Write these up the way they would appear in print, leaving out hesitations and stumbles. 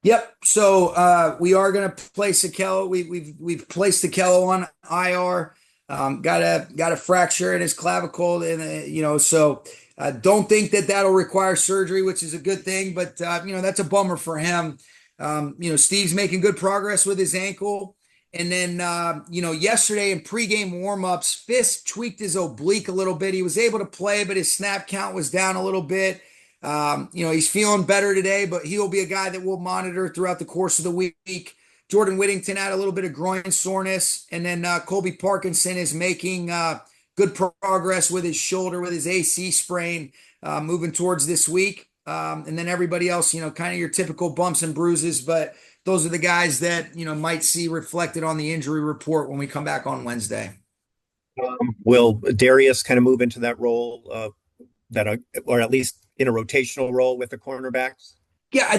Yep. So we are going to place Akello. We've placed Akello on IR. Got a fracture in his clavicle, and so don't think that that'll require surgery, which is a good thing. But that's a bummer for him. Steve's making good progress with his ankle, and then yesterday in pregame warmups, Fisk tweaked his oblique a little bit. He was able to play, but his snap count was down a little bit. He's feeling better today, but he'll be a guy that we'll monitor throughout the course of the week. Jordan Whittington had a little bit of groin soreness, and then Colby Parkinson is making good progress with his shoulder, with his AC sprain, moving towards this week. And then everybody else, kind of your typical bumps and bruises, but those are the guys that, might see reflected on the injury report when we come back on Wednesday. Will Darius kind of move into that role or at least in a rotational role with the cornerbacks? Yeah, I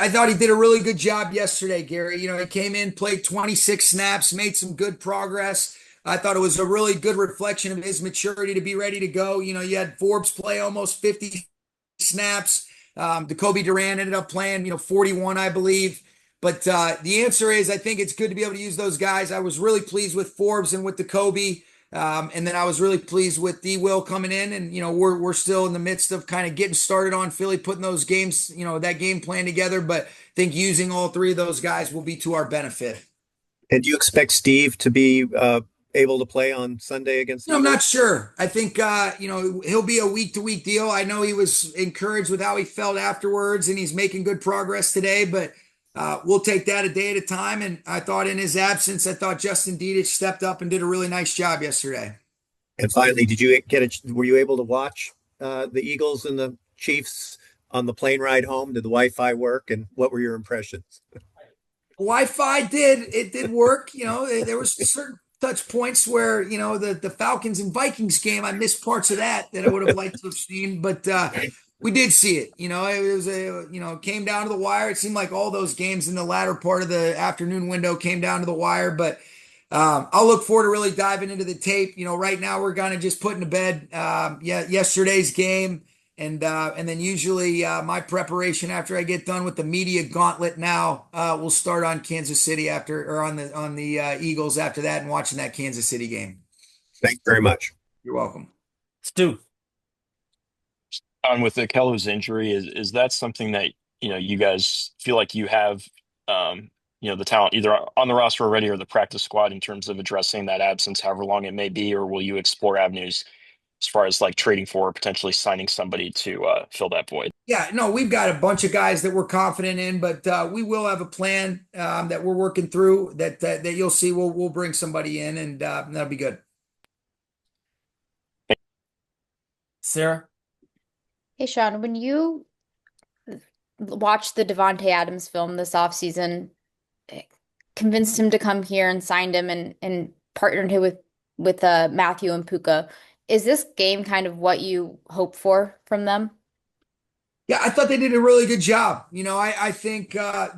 thought he did a really good job yesterday, Gary. He came in, played 26 snaps, made some good progress. I thought it was a really good reflection of his maturity to be ready to go. You had Forbes play almost 50 snaps. Jacoby Duran ended up playing, 41, I believe. But the answer is, I think it's good to be able to use those guys. I was really pleased with Forbes and with Jacoby. And then I was really pleased with D Will coming in, and we're still in the midst of kind of getting started on Philly putting those games, that game plan together. But I think using all three of those guys will be to our benefit. And do you expect Steve to be able to play on Sunday against the I'm not Eagles? sure. I think he'll be a week to week deal. I know he was encouraged with how he felt afterwards, and he's making good progress today. But we'll take that a day at a time. And I thought in his absence, I thought Justin Dedich stepped up and did a really nice job yesterday. And finally, were you able to watch the Eagles and the Chiefs on the plane ride home? Did the Wi-Fi work? And what were your impressions? Wi-Fi did work. There was certain touch points where the Falcons and Vikings game, I missed parts of that I would have liked to have seen, but we did see it. It was came down to the wire. It seemed like all those games in the latter part of the afternoon window came down to the wire, but I'll look forward to really diving into the tape. Right now we're gonna just putting to bed yesterday's game. And then usually my preparation after I get done with the media gauntlet now will start on Kansas City after, or on the Eagles after that, and watching that Kansas City game. Thanks very much. You're welcome. Stu. On with Akello's injury, is that something that you guys feel like you have the talent either on the roster already or the practice squad in terms of addressing that absence, however long it may be, or will you explore avenues as far as like trading for or potentially signing somebody to fill that void? Yeah, no, we've got a bunch of guys that we're confident in, but we will have a plan that we're working through that you'll see. We'll bring somebody in, and that'll be good. Sarah. Hey, Sean, when you watched the Devonte Adams film this offseason, convinced him to come here and signed him and partnered him with Matthew and Puka, is this game kind of what you hope for from them? Yeah, I thought they did a really good job. I think, I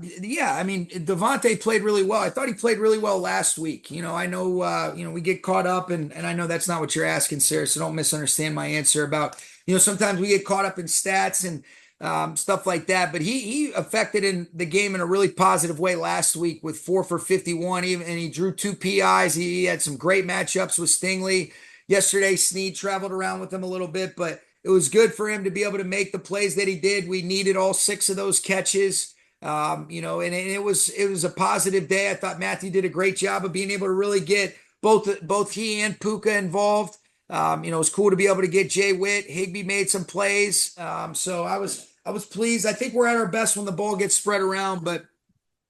mean, Devontae played really well. I thought he played really well last week. I know, we get caught up, and I know that's not what you're asking, Sarah, so don't misunderstand my answer about, sometimes we get caught up in stats and stuff like that. But he affected in the game in a really positive way last week with 4 for 51, even, and he drew 2 PIs. He had some great matchups with Stingley. Yesterday, Snead traveled around with him a little bit, but it was good for him to be able to make the plays that he did. We needed all 6 of those catches, and it was a positive day. I thought Matthew did a great job of being able to really get both he and Puka involved. It was cool to be able to get Jay Witt. Higbee made some plays, so I was pleased. I think we're at our best when the ball gets spread around, but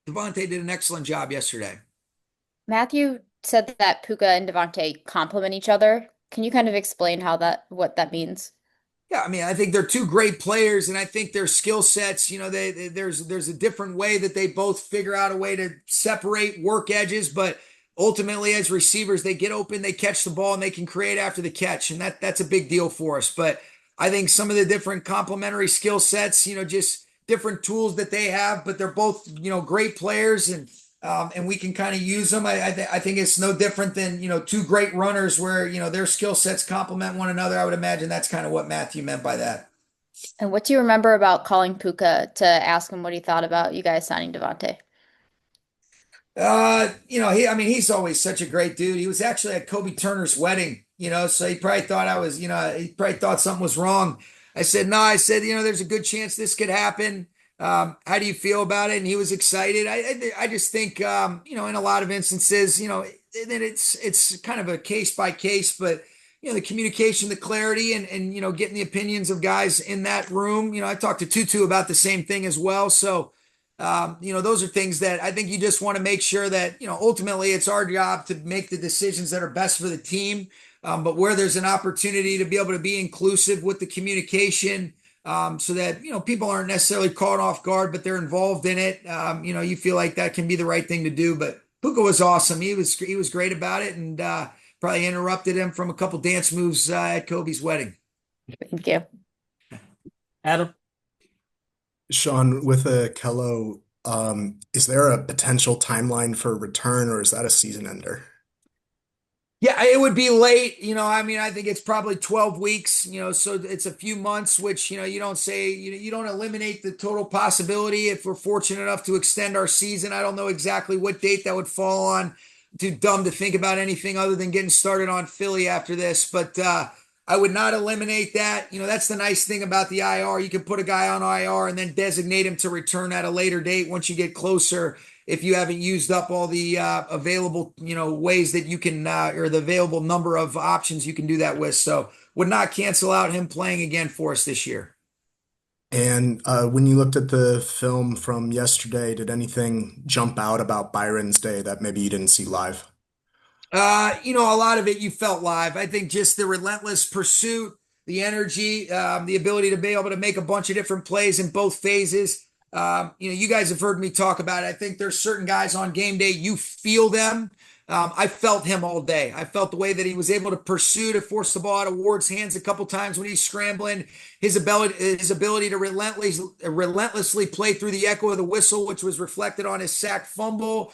Devontae did an excellent job yesterday. Matthew said that Puka and Devonte complement each other. Can you kind of explain what that means? Yeah, I mean, I think they're 2 great players, and I think their skill sets, there's a different way that they both figure out a way to separate work edges, but ultimately as receivers, they get open, they catch the ball, and they can create after the catch, and that's a big deal for us. But I think some of the different complementary skill sets, just different tools that they have, but they're both, great players, and we can kind of use them. I think it's no different than 2 great runners where their skill sets complement one another. I would imagine that's kind of what Matthew meant by that. And what do you remember about calling Puka to ask him what he thought about you guys signing Devontae? I mean, he's always such a great dude. He was actually at Kobe Turner's wedding, so he probably thought he probably thought something was wrong. I said, no, I said, there's a good chance this could happen. How do you feel about it? And he was excited. I just think, in a lot of instances, that it's kind of a case by case, but the communication, the clarity, and getting the opinions of guys in that room. I talked to Tutu about the same thing as well. So. Those are things that I think you just want to make sure that, ultimately it's our job to make the decisions that are best for the team. But where there's an opportunity to be able to be inclusive with the communication, so that, people aren't necessarily caught off guard, but they're involved in it. You feel like that can be the right thing to do. But Puka was awesome. He was great about it, and probably interrupted him from a couple dance moves at Kobe's wedding. Thank you. Adam? Sean, with a Kello, is there a potential timeline for return, or is that a season ender? Yeah, it would be late. I mean, I think it's probably 12 weeks, so it's a few months, which, you don't say, you don't eliminate the total possibility if we're fortunate enough to extend our season. I don't know exactly what date that would fall on. Too dumb to think about anything other than getting started on Philly after this, but I would not eliminate that. That's the nice thing about the IR. You can put a guy on IR and then designate him to return at a later date once you get closer, if you haven't used up all the available, ways that you can, or the available number of options you can do that with. So would not cancel out him playing again for us this year. And when you looked at the film from yesterday, did anything jump out about Byron's day that maybe you didn't see live? A lot of it you felt live. I think just the relentless pursuit, the energy, the ability to be able to make a bunch of different plays in both phases. You guys have heard me talk about it. I think there's certain guys on game day, you feel them. I felt him all day. I felt the way that he was able to pursue, to force the ball out of Ward's hands a couple times when he's scrambling. His ability to relentlessly play through the echo of the whistle, which was reflected on his sack fumble.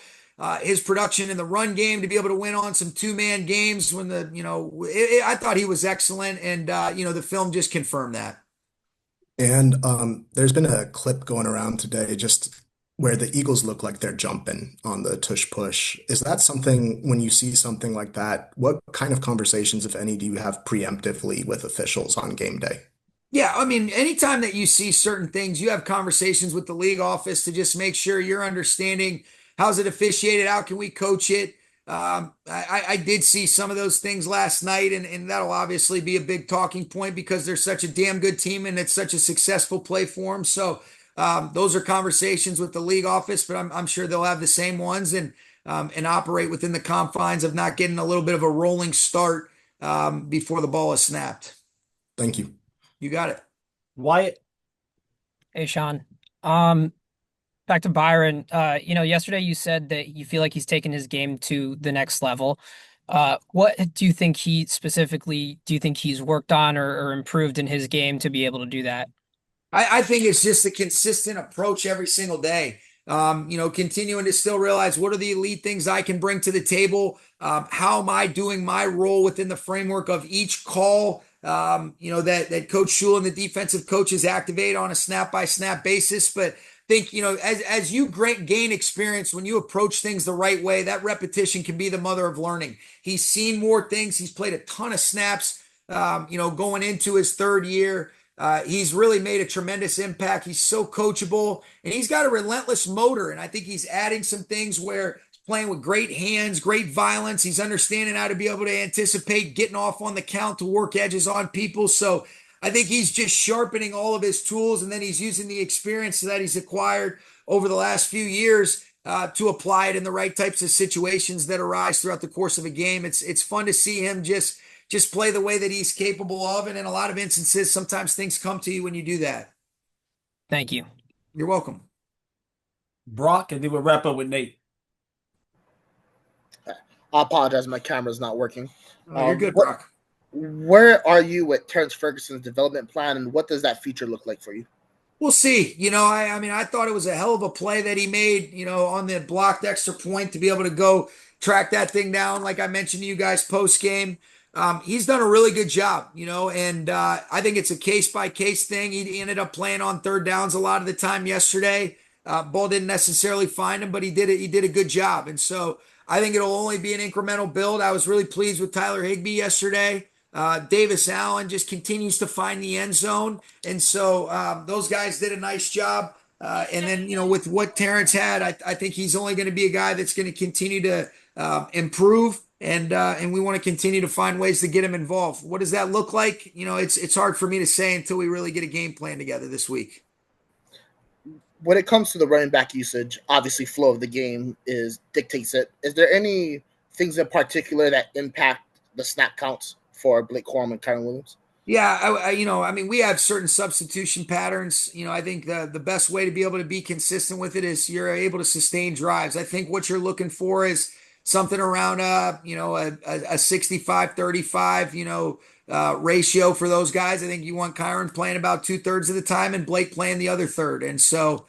His production in the run game to be able to win on some two-man games when I thought he was excellent, and the film just confirmed that. And there's been a clip going around today just where the Eagles look like they're jumping on the tush push. Is that something, when you see something like that, what kind of conversations, if any, do you have preemptively with officials on game day? Yeah, I mean, anytime that you see certain things, you have conversations with the league office to just make sure you're understanding how's it officiated, how can we coach it. I did see some of those things last night, and that'll obviously be a big talking point because they're such a damn good team and it's such a successful play for them. So those are conversations with the league office, but I'm sure they'll have the same ones, and operate within the confines of not getting a little bit of a rolling start before the ball is snapped. Thank you. You got it. Wyatt? Hey, Sean. Back to Byron. Yesterday you said that you feel like he's taken his game to the next level. What do you think he's worked on or improved in his game to be able to do that? I think it's just a consistent approach every single day. Continuing to still realize what are the elite things I can bring to the table. How am I doing my role within the framework of each call? That Coach Shule and the defensive coaches activate on a snap by snap basis. But think, as you gain experience, when you approach things the right way, that repetition can be the mother of learning. He's seen more things. He's played a ton of snaps, going into his third year. He's really made a tremendous impact. He's so coachable, and he's got a relentless motor. And I think he's adding some things where he's playing with great hands, great violence. He's understanding how to be able to anticipate getting off on the count to work edges on people. So I think he's just sharpening all of his tools, and then he's using the experience that he's acquired over the last few years to apply it in the right types of situations that arise throughout the course of a game. It's fun to see him just play the way that he's capable of, and in a lot of instances, sometimes things come to you when you do that. Thank you. You're welcome. Brock, and then we'll wrap up with Nate. I apologize, my camera's not working. Oh, you're good, Brock. Where are you with Terrence Ferguson's development plan, and what does that future look like for you? We'll see. I thought it was a hell of a play that he made, on the blocked extra point to be able to go track that thing down, like I mentioned to you guys post game. He's done a really good job, and I think it's a case by case thing. He ended up playing on third downs a lot of the time yesterday. Ball didn't necessarily find him, but he did it. He did a good job, and so I think it'll only be an incremental build. I was really pleased with Tyler Higbee yesterday. Davis Allen just continues to find the end zone, and so those guys did a nice job. And then with what Terrence had, I think he's only going to be a guy that's going to continue to improve, and we want to continue to find ways to get him involved. What does that look like? It's hard for me to say until we really get a game plan together this week. When it comes to the running back usage, obviously flow of the game dictates it. Is there any things in particular that impact the snap counts for Blake Corum and Kyron Williams? Yeah, I mean, we have certain substitution patterns. I think the best way to be able to be consistent with it is you're able to sustain drives. I think what you're looking for is something around a 65-35, ratio for those guys. I think you want Kyron playing about 2/3 of the time and Blake playing the other third. And so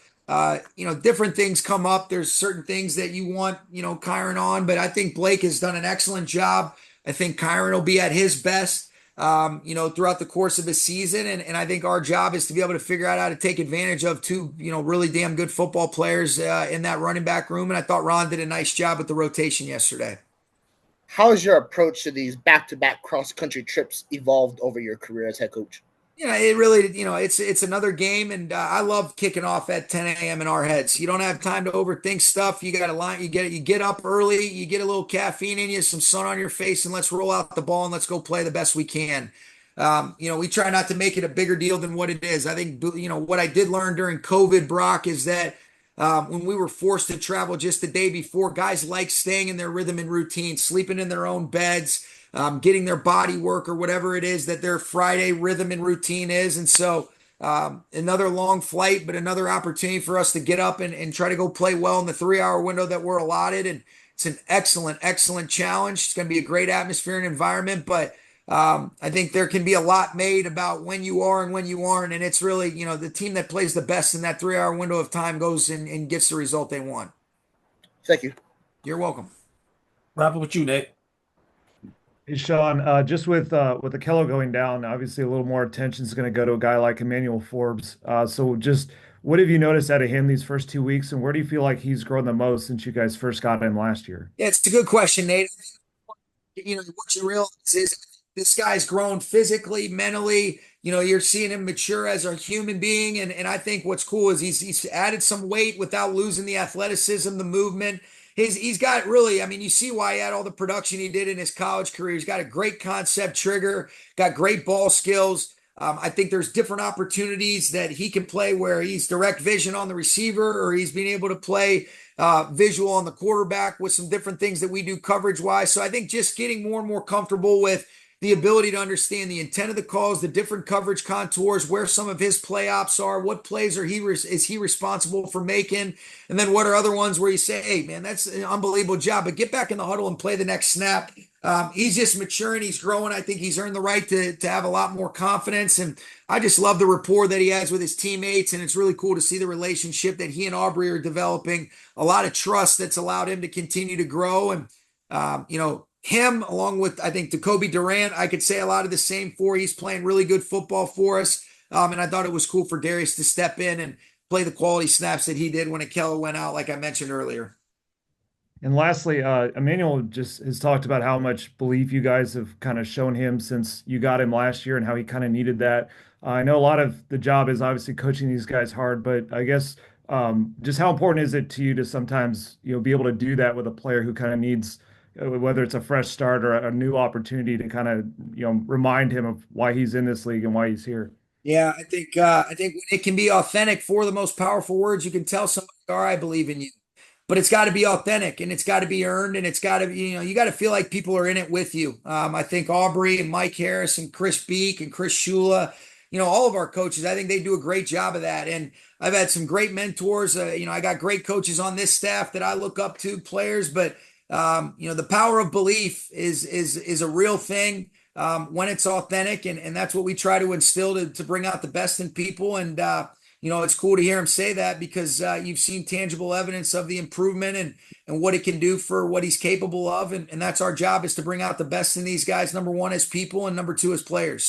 different things come up. There's certain things that you want, Kyron on, but I think Blake has done an excellent job. I think Kyron will be at his best throughout the course of a season. And I think our job is to be able to figure out how to take advantage of two, really damn good football players in that running back room. And I thought Ron did a nice job with the rotation yesterday. How has your approach to these back-to-back cross-country trips evolved over your career as head coach? It really, it's another game, and I love kicking off at 10 a.m. in our heads. You don't have time to overthink stuff. You got to line, you get up early, you get a little caffeine in you, some sun on your face, and let's roll out the ball and let's go play the best we can. We try not to make it a bigger deal than what it is. I think, what I did learn during COVID, Brock, is that when we were forced to travel just the day before, guys like staying in their rhythm and routine, sleeping in their own beds, getting their body work or whatever it is that their Friday rhythm and routine is. And so another long flight, but another opportunity for us to get up and try to go play well in the 3-hour window that we're allotted. And it's an excellent, excellent challenge. It's going to be a great atmosphere and environment, but I think there can be a lot made about when you are and when you aren't. And it's really, the team that plays the best in that 3-hour window of time goes and gets the result they want. Thank you. You're welcome. Wrap up with you, Nate. Hey, Sean, just with Akello going down, obviously a little more attention is going to go to a guy like Emmanuel Forbes. So just what have you noticed out of him these first 2 weeks, and where do you feel like he's grown the most since you guys first got him last year? Yeah, it's a good question, Nate. What you realize is this guy's grown physically, mentally. You're seeing him mature as a human being. And I think what's cool is he's added some weight without losing the athleticism, the movement. He's got really, I mean, you see why he had all the production he did in his college career. He's got a great concept trigger, got great ball skills. I think there's different opportunities that he can play where he's direct vision on the receiver, or he's being able to play visual on the quarterback with some different things that we do coverage wise. So I think just getting more and more comfortable with the ability to understand the intent of the calls, the different coverage contours, where some of his play ops are, what plays is he responsible for making, and then what are other ones where you say, hey, man, that's an unbelievable job, but get back in the huddle and play the next snap. He's just maturing. He's growing. I think he's earned the right to have a lot more confidence, and I just love the rapport that he has with his teammates, and it's really cool to see the relationship that he and Aubrey are developing, a lot of trust that's allowed him to continue to grow, and him, along with, I think, Jacoby Durant, I could say a lot of the same for. He's playing really good football for us. And I thought it was cool for Darius to step in and play the quality snaps that he did when Akello went out, like I mentioned earlier. And lastly, Emmanuel just has talked about how much belief you guys have kind of shown him since you got him last year and how he kind of needed that. I know a lot of the job is obviously coaching these guys hard, but I guess just how important is it to you to sometimes, be able to do that with a player who kind of needs, whether it's a fresh start or a new opportunity to kind of, remind him of why he's in this league and why he's here? Yeah, I think it can be authentic. For the most powerful words you can tell somebody are, I believe in you. But it's got to be authentic, and it's got to be earned, and it's got to be, you got to feel like people are in it with you. I think Aubrey and Mike Harris and Chris Beek and Chris Shula, all of our coaches, I think they do a great job of that. And I've had some great mentors. I got great coaches on this staff that I look up to, players, but the power of belief is a real thing when it's authentic, and that's what we try to instill to bring out the best in people. And it's cool to hear him say that because you've seen tangible evidence of the improvement and what it can do for what he's capable of. And that's our job, is to bring out the best in these guys, number one, as people, and number two, as players.